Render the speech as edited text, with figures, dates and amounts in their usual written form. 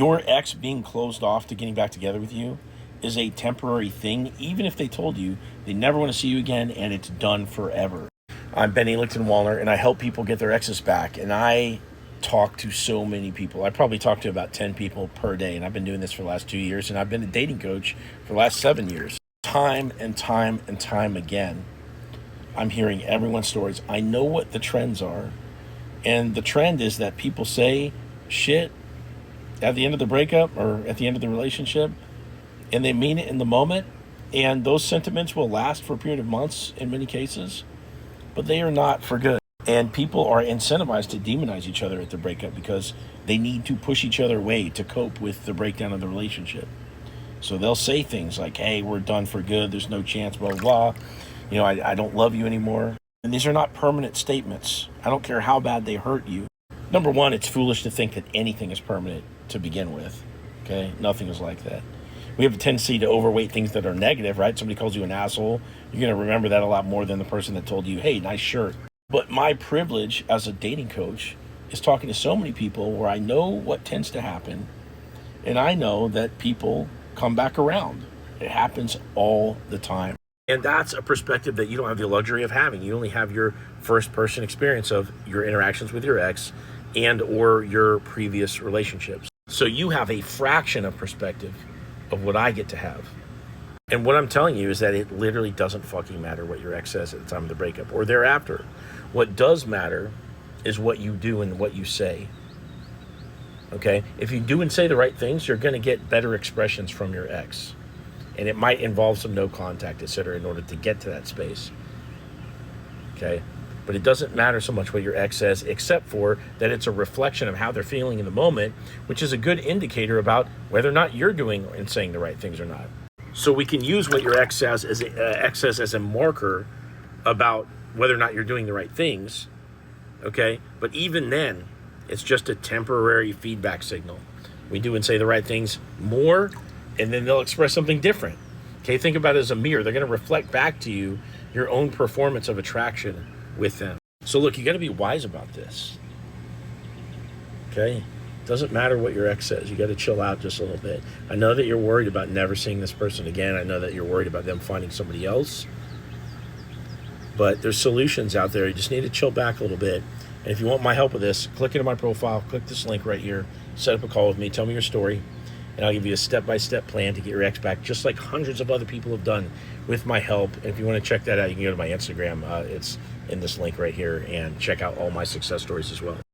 Your ex being closed off to getting back together with you is a temporary thing, even if they told you they never want to see you again and it's done forever. I'm Benny Lichtenwallner, and I help people get their exes back. And I talk to so many people. I probably talk to about 10 people per day, and I've been doing this for the last 2 years, and I've been a dating coach for the last 7 years. Time and time and time again, I'm hearing everyone's stories. I know what the trends are. And the trend is that people say shit at the end of the breakup or at the end of the relationship, and they mean it in the moment. And those sentiments will last for a period of months in many cases, but they are not for good. And people are incentivized to demonize each other at the breakup because they need to push each other away to cope with the breakdown of the relationship. So they'll say things like, hey, we're done for good, there's no chance, blah, blah, blah. I don't love you anymore. And these are not permanent statements. I don't care how bad they hurt you. Number one, it's foolish to think that anything is permanent to begin with. Okay? Nothing is like that. We have a tendency to overweight things that are negative, right? Somebody calls you an asshole, you're going to remember that a lot more than the person that told you, hey, nice shirt. But my privilege as a dating coach is talking to so many people where I know what tends to happen, and I know that people come back around. It happens all the time. And that's a perspective that you don't have the luxury of having. You only have your first-person experience of your interactions with your ex and or your previous relationships. So you have a fraction of perspective of what I get to have. And what I'm telling you is that it literally doesn't fucking matter what your ex says at the time of the breakup or thereafter. What does matter is what you do and what you say. Okay? If you do and say the right things, you're going to get better expressions from your ex. And it might involve some no contact, etc., in order to get to that space. Okay? But it doesn't matter so much what your ex says, except for that it's a reflection of how they're feeling in the moment, which is a good indicator about whether or not you're doing and saying the right things or not. So we can use what your ex says as a marker about whether or not you're doing the right things. Okay? But even then, it's just a temporary feedback signal. We do and say the right things more, and then they'll express something different. Okay, think about it as a mirror. They're going to reflect back to you your own performance of attraction with them. So look, you got to be wise about this. Okay? Doesn't matter what your ex says. You got to chill out just a little bit. I know that you're worried about never seeing this person again. I know that you're worried about them finding somebody else. But there's solutions out there. You just need to chill back a little bit. And if you want my help with this, click into my profile, click this link right here, set up a call with me, tell me your story, and I'll give you a step-by-step plan to get your ex back, just like hundreds of other people have done with my help. And if you want to check that out, you can go to my Instagram. It's in this link right here, and check out all my success stories as well.